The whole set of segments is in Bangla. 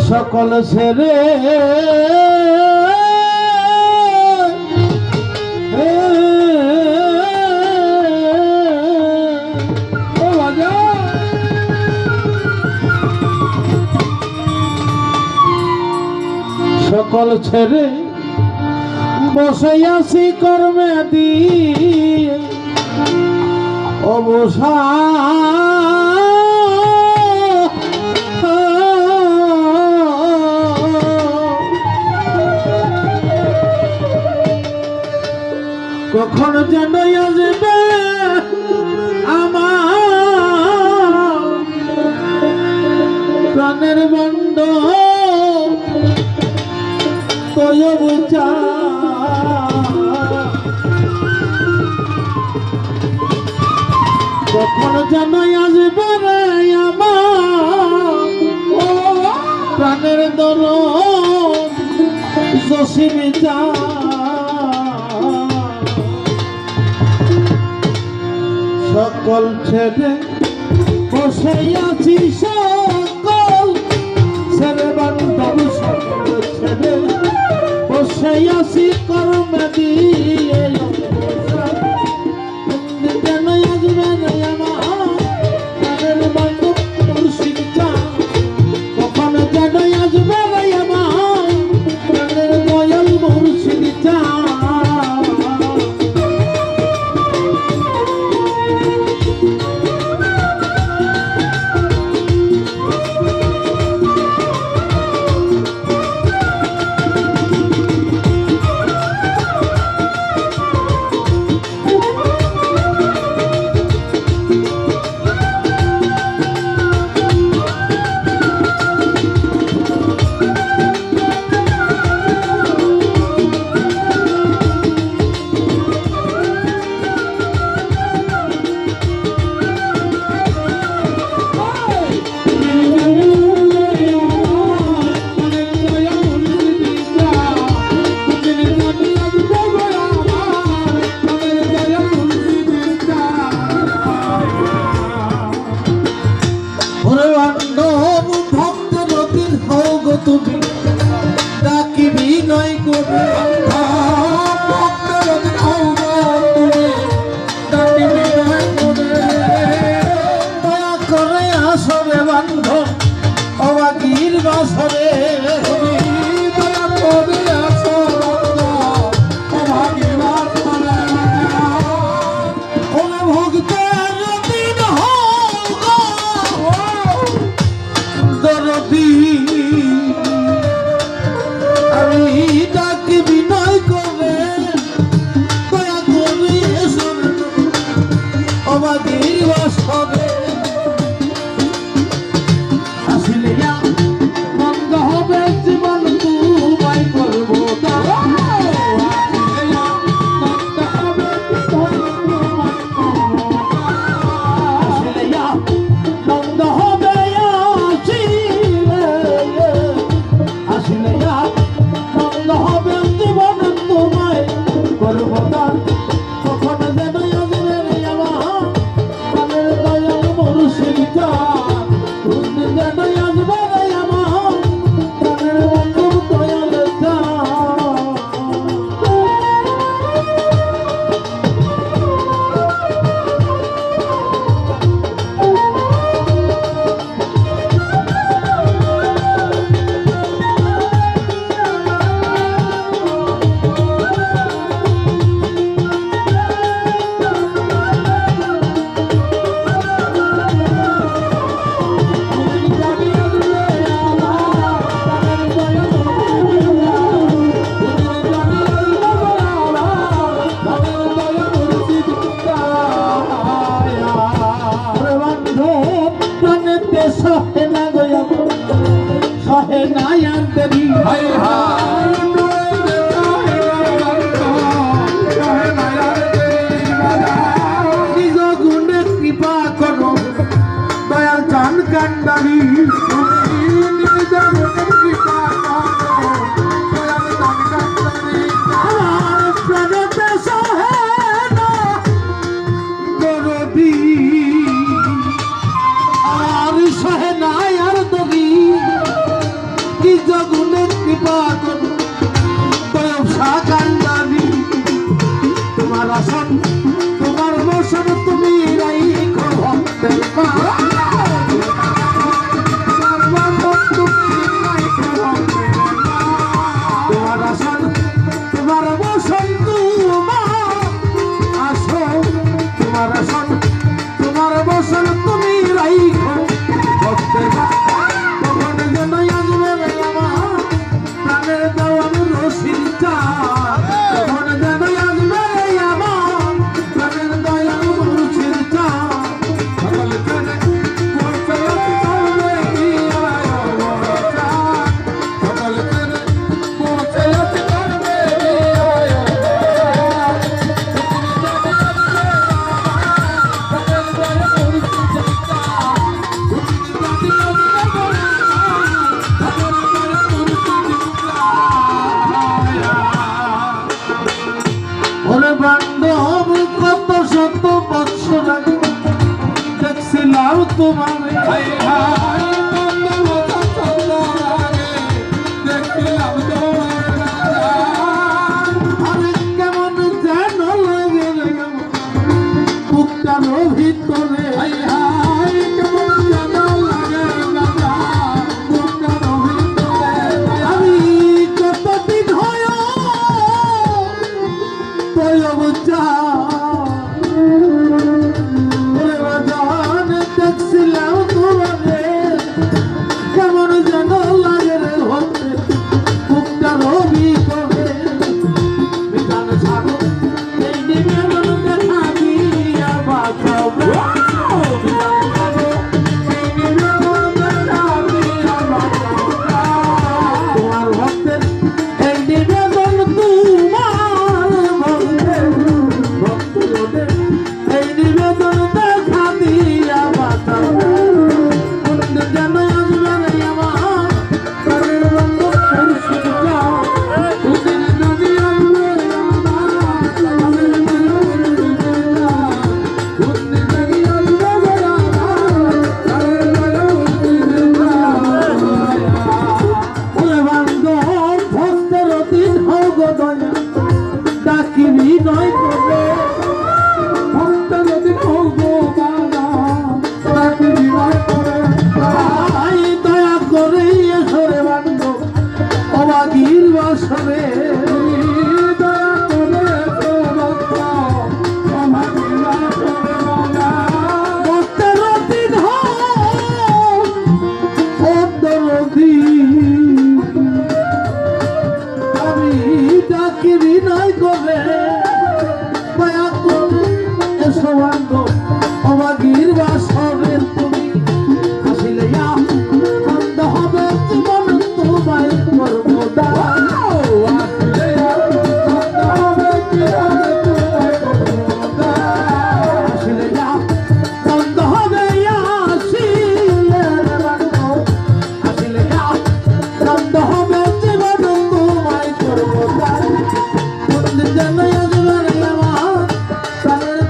সকল ছেড়ে সকল ছেড়ে বসে আছি কর্মে দিয়ে অবসা কখন যেন আসবে আমার প্রাণের বন্ধ বুঝা কখন যেন আসবে রে আমার প্রাণের দরদ জসিমিতা সকল ছেড়ে বসে আছি সকল ছেড়ে বান্ধব সকল ছেড়ে বসে আছি কর্ম দিয়ে যেন আসবে আমার বান্ধব মুর্শিদটা কখন যেন আসবে আমার দয়াল মুর্শিদটা তুমি ডাকি বিনয় করে দয়া করে আসরে বান্ধ অবাগির বাসরে দয়া করে আসো অবাগির বাসরে ওরে ভক্তের দিন হোক দরদি ডাকি বিনয় করে দয়া করে অবাগির বাসরে আসলে মন্দ হবে জীবন তোমায় করবো মন্দ হবে আসলে হবে জীবন তোমায় করবো কখন যেন আসবে আমার প্রাণের দয়াল মুর্শিদটা যেন আসবে আমার প্রাণের বন্ধু দয়ালটা সহে না আন্তরি হায় হায় নিজ গুণে কৃপা করো দয়াল চান কান্ডারি নিজ গুণে কৃপা করো দয়াল চান কান্ডারি আমার প্রাণতে সহে না দরদি আর সহে না আর দরি পাগল ব্যবসা কান্দারি তোমার আসন তোমার বসন তুমি রাইখো ভক্তের পা তোমার আসন তোমার বসন তোমার আসো তোমার আসন তোমার বসন তুমি রাইখো ভক্তের পা তখন যেন আসবে আমার প্রাণের দেওয়ান রশির চা তখন যেন আসবে আমার প্রাণের দয়াল রশির চা সকল জনে পৌঁছে আসবে সকল জনে পৌঁছে আসবে ওরে বান্ধব কত শত বৎসর আগে দেখছিলাম তোমারে আরে কেমন যেন লাগে বুকটার ভিতরে আমি কতদিন হয় দেখছিলাম তোমারে কেমন যেন লাগে রে হতে বুকটা রবি করে বিধান ছাড়ো এই নিবেদন দেখা দিয়া বাঁচাও তোমার ভক্তের এই নিবেদন এই নিবেদন দেখা দিয়া বাঁচাও যেন আসবে আমার প্রাণের বন্ধ পরিচিত যাও ওদের যদি আসবে ভক্তের দিন হোক দয়া ডাকিবি নয় করে ভক্তের দিন হোক বাবা ডাকিবি নয় করে দয়া করে এসরে বান্ধ অবাগির বাসরে দয়া করে ভক্তের দিন হোক আমি ডাকিবি নয় করে দয়া করে এসো বান্ধ অবাগির বাসরে তুমি আসিলে আনন্দ হবে জীবন তোমায় করবো দান আসিলে আনন্দ হবে জীবন তোমায় করবো দান আসিলে আনন্দ হবে আসিলে আনন্দ হবে জীবন তোমায় করবো দান কোন যেন আসবে আমার প্রাণের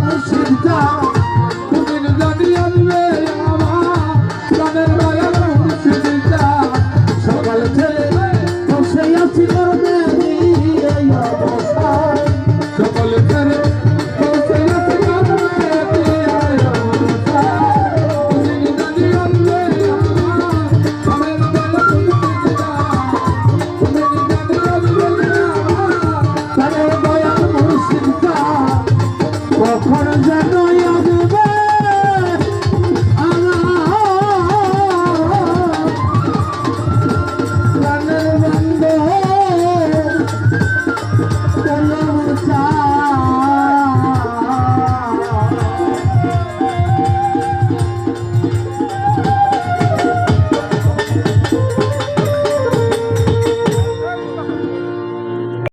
রশির চা কোন যদি আসবে আমার প্রাণের রশির চা সকাল ছেলে বসে আছি করবে এই অবস্থায় সকল ছেলে বসে আছি করবে এই অবস্থায় কোন যদি আসবে আমার প্রাণের রশির চা কোন যদি আসবে আমার প্রাণের রশির চা কখন যেন